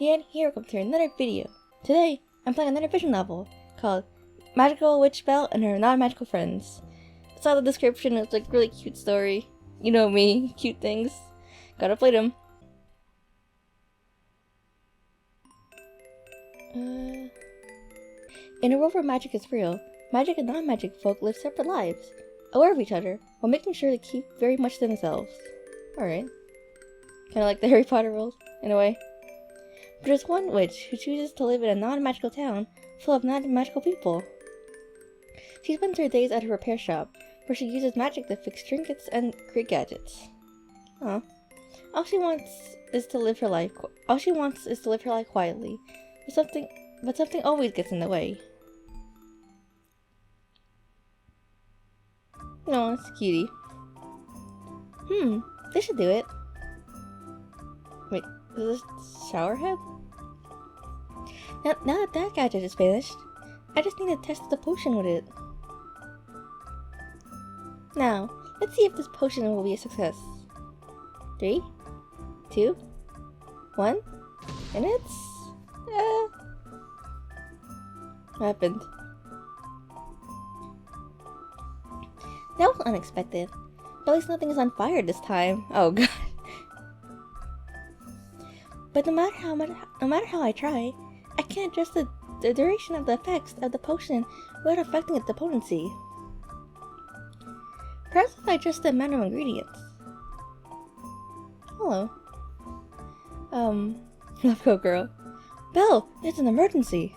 And here comes to another video. Today, I'm playing another fiction novel called Magical Witch Belle and Her Non-Magical Friends. I saw the description, it's like really cute story. You know me, cute things. Gotta play them. In a world where magic is real, magic and non-magic folk live separate lives, aware of each other, while making sure to keep very much to themselves. Alright. Kinda like the Harry Potter rules, in a way. But there's one witch who chooses to live in a non-magical town full of non-magical people. She spends her days at a repair shop, where she uses magic to fix trinkets and create gadgets. Aw. All she wants is to live her life quietly, but something always gets in the way. No, it's a cutie. This should do it. Wait, is this shower head? Now that gadget is finished, I just need to test the potion with it. Now, let's see if this potion will be a success. 3, 2, 1, and it's... What happened? That was unexpected. But at least nothing is on fire this time. Oh god. But no matter how I try, I can't adjust the duration of the effects of the potion without affecting its potency. Perhaps if I adjust the amount of ingredients. Hello. Let's go, girl. Belle, it's an emergency.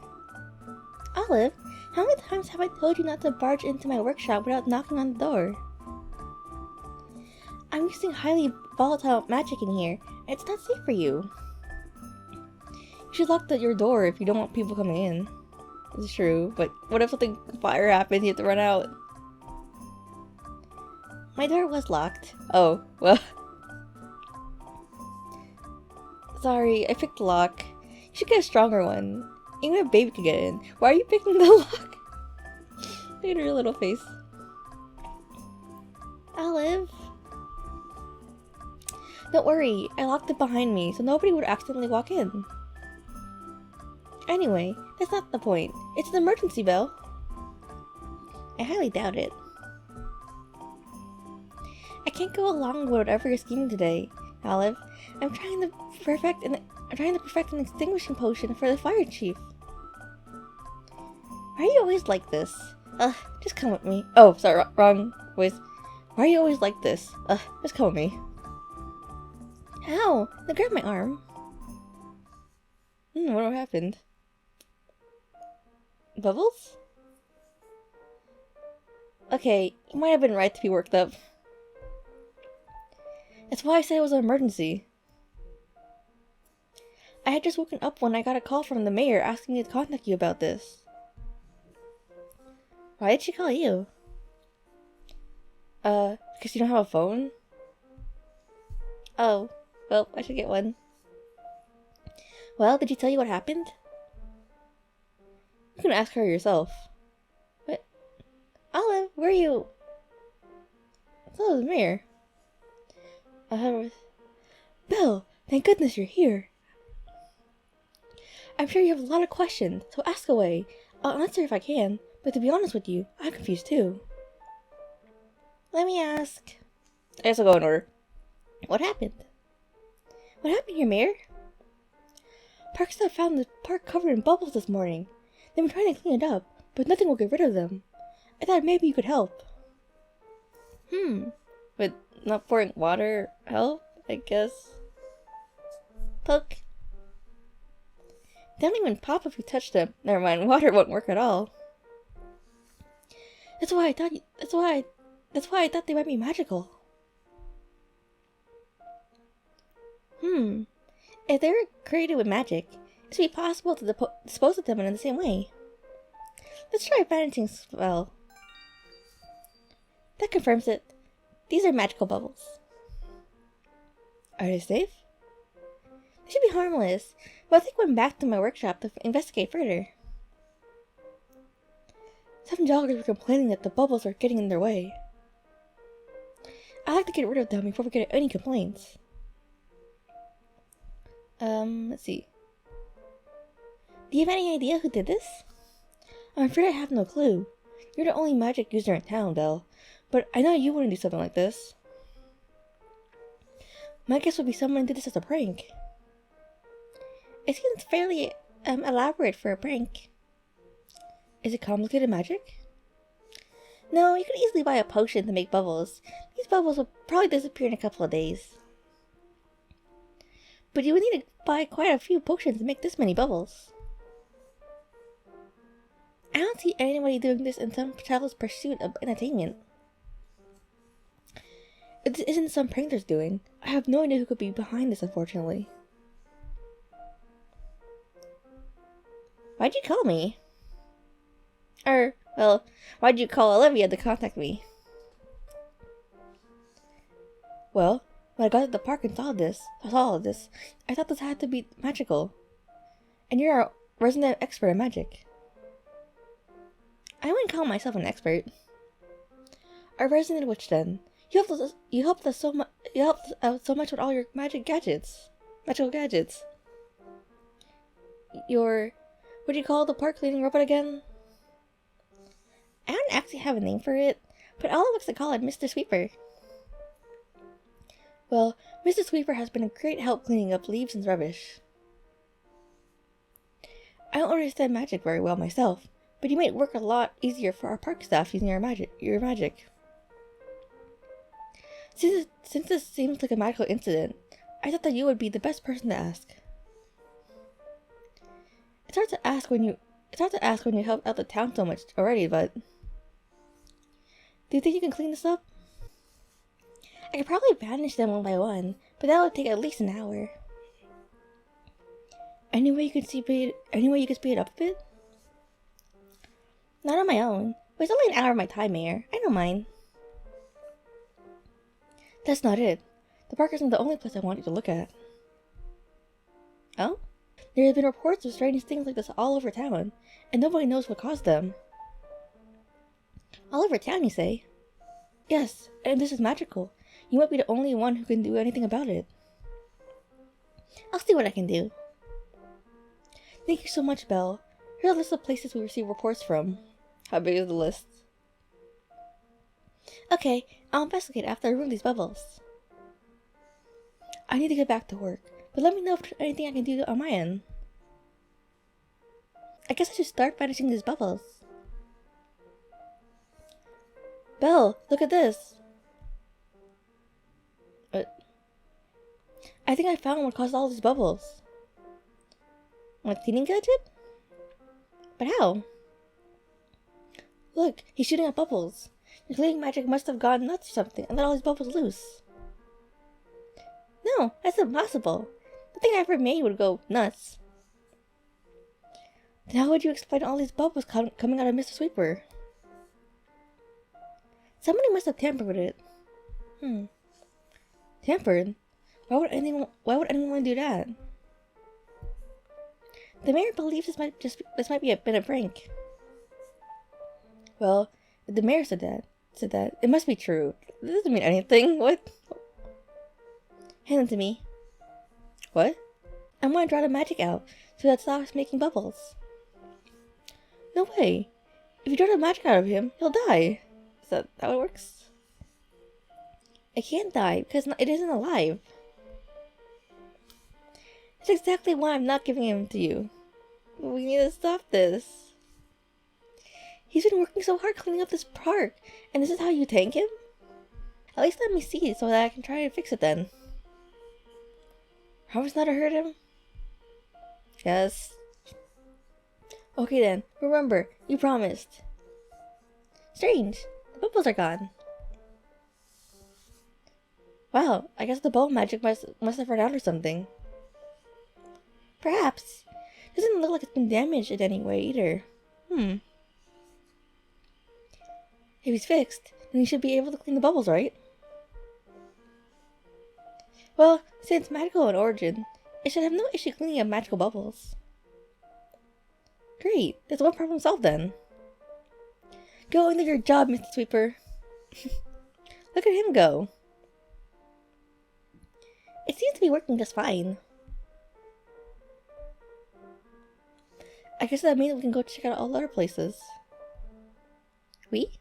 Olive, how many times have I told you not to barge into my workshop without knocking on the door? I'm using highly volatile magic in here, and it's not safe for you. You should lock your door if you don't want people coming in. It's true, but what if something fire happens, you have to run out? My door was locked. Oh, well. Sorry, I picked the lock. You should get a stronger one. Even a baby could get in. Why are you picking the lock? Look at her little face. Olive. Don't worry, I locked it behind me so nobody would accidentally walk in. Anyway, that's not the point. It's an emergency, Belle. I highly doubt it. I can't go along with whatever you're scheming today, Olive. I'm trying to perfect an extinguishing potion for the fire chief. Why are you always like this? Just come with me. Oh, sorry, wrong voice. Why are you always like this? Just come with me. Ow! Now grab my arm. What happened? Bubbles? Okay, you might have been right to be worked up. That's why I said it was an emergency. I had just woken up when I got a call from the mayor asking me to contact you about this. Why did she call you? Because you don't have a phone? Oh, well, I should get one. Well, did she tell you what happened? You can ask her yourself. What? Olive, where are you? Oh, the mayor. Belle, thank goodness you're here. I'm sure you have a lot of questions, so ask away. I'll answer if I can, but to be honest with you, I'm confused too. Let me ask. I guess I'll go in order. What happened? What happened here, Mayor? Park staff found the park covered in bubbles this morning. They've been trying to clean it up, but nothing will get rid of them. I thought maybe you could help. With not pouring water help, I guess. Poke. They don't even pop if you touch them. Never mind, water won't work at all. That's why I thought they might be magical. If they were created with magic, it should be possible to dispose of them in the same way. Let's try a balancing spell. That confirms it. These are magical bubbles. Are they safe? They should be harmless, but I think I went back to my workshop to investigate further. Some joggers were complaining that the bubbles are getting in their way. I'd like to get rid of them before we get any complaints. Let's see. Do you have any idea who did this? I'm afraid I have no clue. You're the only magic user in town, Belle. But I know you wouldn't do something like this. My guess would be someone did this as a prank. It seems fairly elaborate for a prank. Is it complicated magic? No, you could easily buy a potion to make bubbles. These bubbles will probably disappear in a couple of days. But you would need to buy quite a few potions to make this many bubbles. I don't see anybody doing this in some child's pursuit of entertainment. It isn't some prank they're doing. I have no idea who could be behind this, unfortunately. Why'd you call me? Well, why'd you call Olivia to contact me? Well, when I got to the park and saw all of this, I thought this had to be magical. And you're a resident expert in magic. I wouldn't call myself an expert. A resident witch, then. You helped us so much. You helped out so much with all your magical gadgets. What do you call the park cleaning robot again? I don't actually have a name for it, but all of us call it Mr. Sweeper. Well, Mr. Sweeper has been a great help cleaning up leaves and rubbish. I don't understand magic very well myself, but you made work a lot easier for our park staff using your magic. Since this seems like a magical incident, I thought that you would be the best person to ask. It's hard to ask when you helped out the town so much already, but do you think you can clean this up? I could probably banish them one by one, but that would take at least an hour. Any way you could speed it up a bit? Not on my own, but it's only an hour of my time, Mayor. I don't mind. That's not it. The park isn't the only place I want you to look at. Oh? There have been reports of strange things like this all over town, and nobody knows what caused them. All over town, you say? Yes, and this is magical. You might be the only one who can do anything about it. I'll see what I can do. Thank you so much, Belle. Here's a list of places we receive reports from. How big is the list? Okay, I'll investigate after I remove these bubbles. I need to get back to work, but let me know if there's anything I can do on my end. I guess I should start banishing these bubbles. Belle, look at this. What? I think I found what caused all these bubbles. A cleaning gadget? But how? Look, he's shooting at bubbles. Your cleaning magic must have gone nuts or something and let all these bubbles loose. No, that's impossible. Nothing I ever made would go nuts. Then how would you explain all these bubbles coming out of Mr. Sweeper? Somebody must have tampered with it. Tampered? Why would anyone want to do that? The mayor believes this might be been a prank. Well, if the mayor said that, it must be true. This doesn't mean anything. What? Hand them to me. What? I want to draw the magic out so that it stops making bubbles. No way. If you draw the magic out of him, he'll die. Is that how it works? It can't die because it isn't alive. That's exactly why I'm not giving him to you. We need to stop this. He's been working so hard cleaning up this park, and this is how you thank him? At least let me see it so that I can try to fix it then. Promise not to hurt him? Yes. Okay then, remember, you promised. Strange, the bubbles are gone. Wow, I guess the bubble magic must have run out or something. Perhaps. Doesn't look like it's been damaged in any way either. If he's fixed, then he should be able to clean the bubbles, right? Well, since it's magical in origin, it should have no issue cleaning up magical bubbles. Great, there's one problem solved then. Go and do your job, Mr. Sweeper. Look at him go. It seems to be working just fine. I guess that means we can go check out all the other places. We?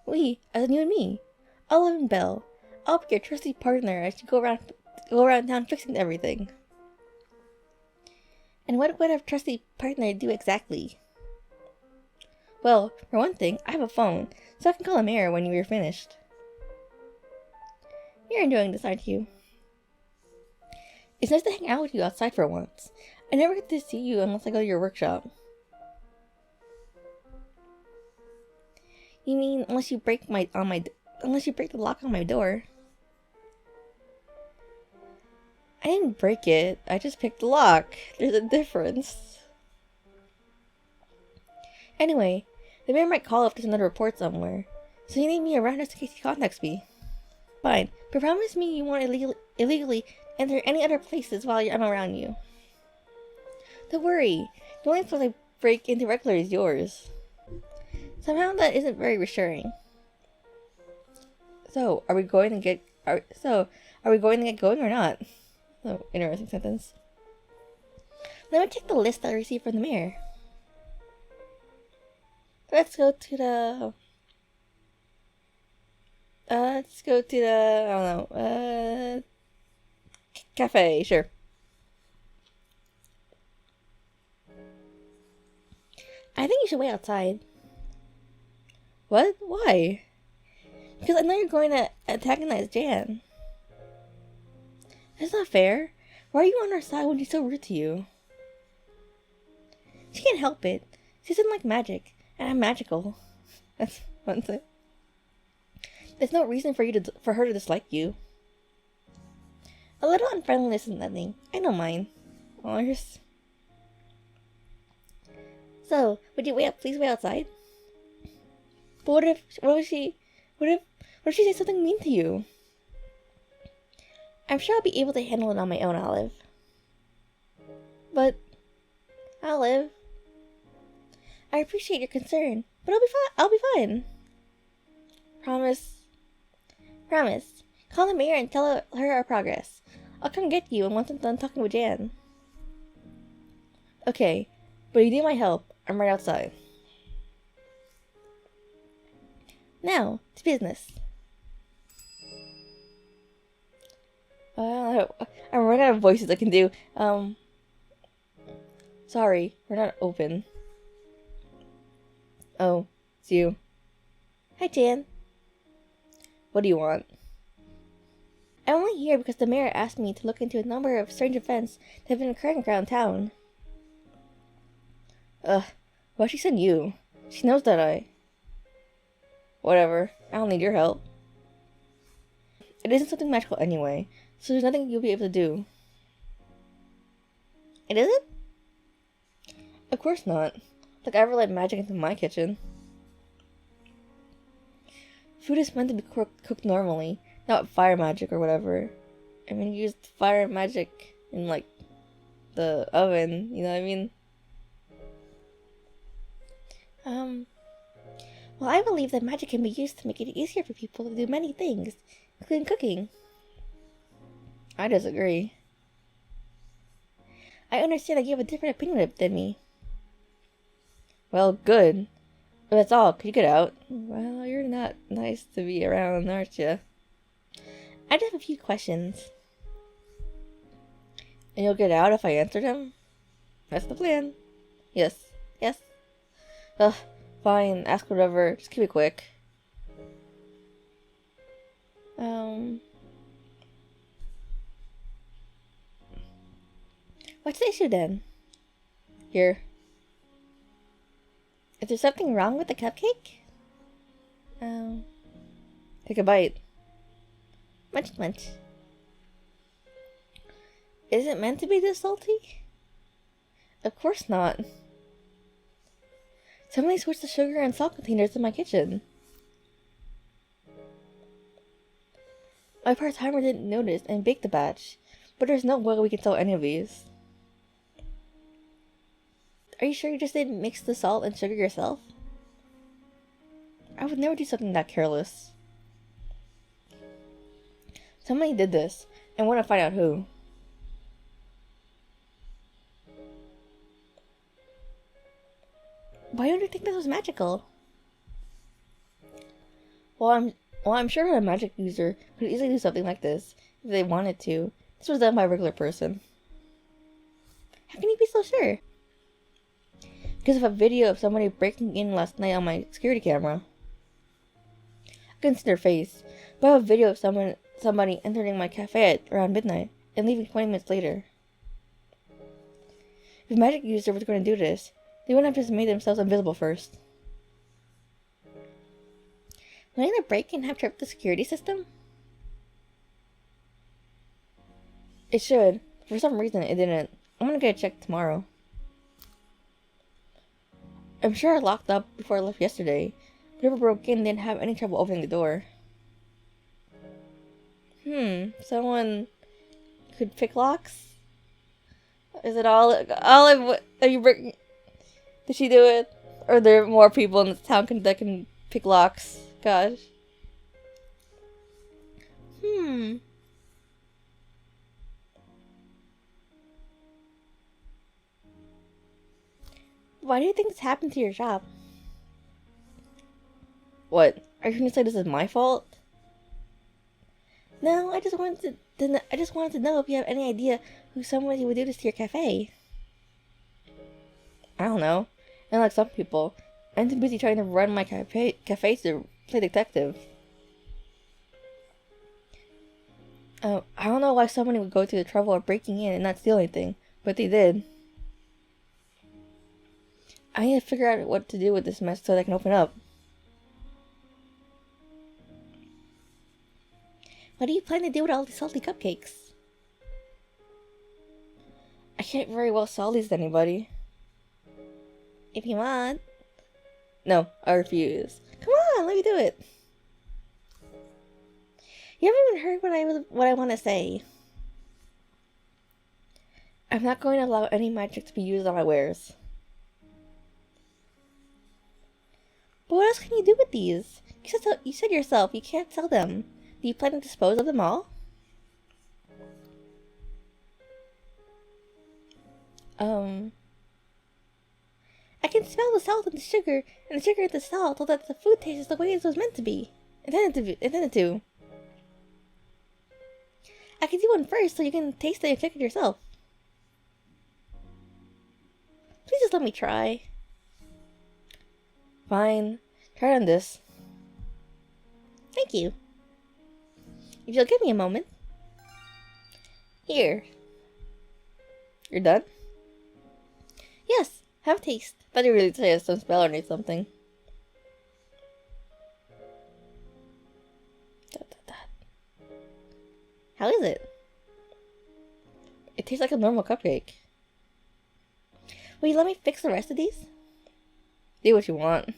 We, as in you and me. Olive and Belle. I'll be your trusty partner as you go around town fixing everything. And what would a trusty partner do exactly? Well, for one thing, I have a phone, so I can call the mayor when you're finished. You're enjoying this, aren't you? It's nice to hang out with you outside for once. I never get to see you unless I go to your workshop. You mean unless you break the lock on my door? I didn't break it. I just picked the lock. There's a difference. Anyway, the mayor might call if there's another report somewhere, so you need me around just in case he contacts me. Fine, but promise me you won't illegally enter any other places while I'm around you. Don't worry. The only place I break into regularly is yours. Somehow that isn't very reassuring. So, are we going to get going or not? Oh, interesting sentence. Let me check the list that I received from the mayor. Let's go to the I don't know, cafe, sure. I think you should wait outside. What? Why? Because I know you're going to antagonize Jan. That's not fair. Why are you on her side when she's so rude to you? She can't help it. She doesn't like magic, and I'm magical. That's one thing. There's no reason for her to dislike you. A little unfriendliness is nothing. I don't mind. Oh, So, would you please wait outside? But what if she says something mean to you? I'm sure I'll be able to handle it on my own, Olive. But, Olive, I appreciate your concern, but I'll be fine. Promise. Promise. Call the mayor and tell her our progress. I'll come get you once I'm done talking with Jan. Okay, but you need my help. I'm right outside. Now, to business. I'm running out of voices I can do. Sorry, we're not open. Oh, it's you. Hi, Jan. What do you want? I'm only here because the mayor asked me to look into a number of strange events that have been occurring around town. Why'd she send you? She knows that Whatever, I don't need your help. It isn't something magical anyway, so there's nothing you'll be able to do. It isn't? Of course not. Like I ever let magic into my kitchen. Food is meant to be cooked normally, not fire magic or whatever. I mean, you used fire magic in, like, the oven, you know what I mean? Well, I believe that magic can be used to make it easier for people to do many things, including cooking. I disagree. I understand that you have a different opinion than me. Well, good. If that's all, could you get out? Well, you're not nice to be around, aren't you? I just have a few questions. And you'll get out if I answer them? That's the plan. Yes. Yes. Ugh, fine. Ask whatever. Just keep it quick. What's the issue then? Here. Is there something wrong with the cupcake? Take a bite. Munch, munch. Is it meant to be this salty? Of course not. Somebody switched the sugar and salt containers in my kitchen. My part-timer didn't notice and baked the batch, but there's no way we can sell any of these. Are you sure you just didn't mix the salt and sugar yourself? I would never do something that careless. Somebody did this, and want to find out who. Why don't you think this was magical? Well, I'm sure a magic user could easily do something like this if they wanted to. This was done by a regular person. How can you be so sure? Because of a video of somebody breaking in last night on my security camera. I couldn't see their face, but I have a video of somebody entering my cafe at around midnight and leaving 20 minutes later. If a magic user was going to do this, they wouldn't have just made themselves invisible first. Wouldn't the break-in have tripped the security system? It should. For some reason, it didn't. I'm gonna get it checked tomorrow. I'm sure I locked up before I left yesterday. Whoever broke in didn't have any trouble opening the door. Someone could pick locks? Is it all are you breaking? Did she do it? Or are there more people in this town that can pick locks? Gosh. Why do you think this happened to your shop? What? Are you going to say this is my fault? No, I just wanted to know if you have any idea who somebody would do this to your cafe. I don't know. And like some people, I'm too busy trying to run my cafe to play detective. I don't know why somebody would go through the trouble of breaking in and not steal anything, but they did. I need to figure out what to do with this mess so that I can open up. What do you plan to do with all these salty cupcakes? I can't very well sell these to anybody. If you want. No, I refuse. Come on, let me do it. You haven't even heard what I want to say. I'm not going to allow any magic to be used on my wares. But what else can you do with these? You said yourself you can't sell them. Do you plan to dispose of them all? I can smell the salt in the sugar, and the sugar in the salt, so that the food tastes the way it was meant to be. Intended to. I can do one first, so you can taste it and check it yourself. Please just let me try. Fine. Try on this. Thank you. If you'll give me a moment. Here. You're done? Yes, have a taste. Thought you really say some spell or something. How is it? It tastes like a normal cupcake. Will you let me fix the rest of these? Do what you want.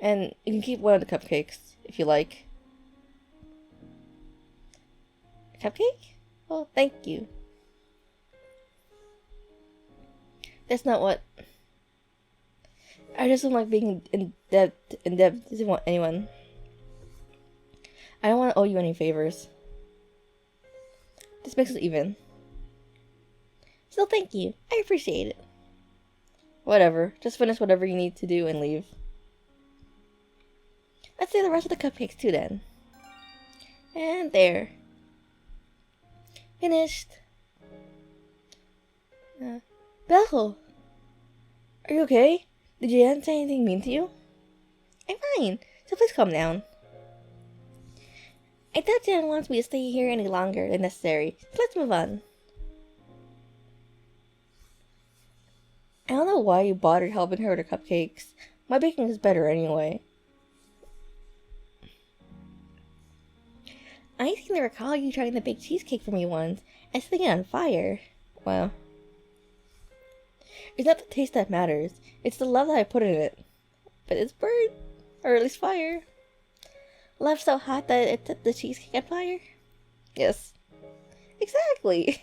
And you can keep one of the cupcakes, if you like. A cupcake? Well, thank you. That's not what... I just don't like being in debt to want anyone. I don't want to owe you any favors. This makes us even. Still, thank you. I appreciate it. Whatever. Just finish whatever you need to do and leave. Let's do the rest of the cupcakes too then. And there. Finished. Belle! Are you okay? Did Jan say anything mean to you? I'm fine, so please calm down. I doubt Jan wants me to stay here any longer than necessary, so let's move on. I don't know why you bothered helping her with her cupcakes. My baking is better anyway. I seem to recall you trying to bake cheesecake for me once and setting it on fire. Well, it's not the taste that matters, it's the love that I put in it. But it's burnt, or at least fire. Love so hot that it set the cheesecake on fire? Yes. Exactly.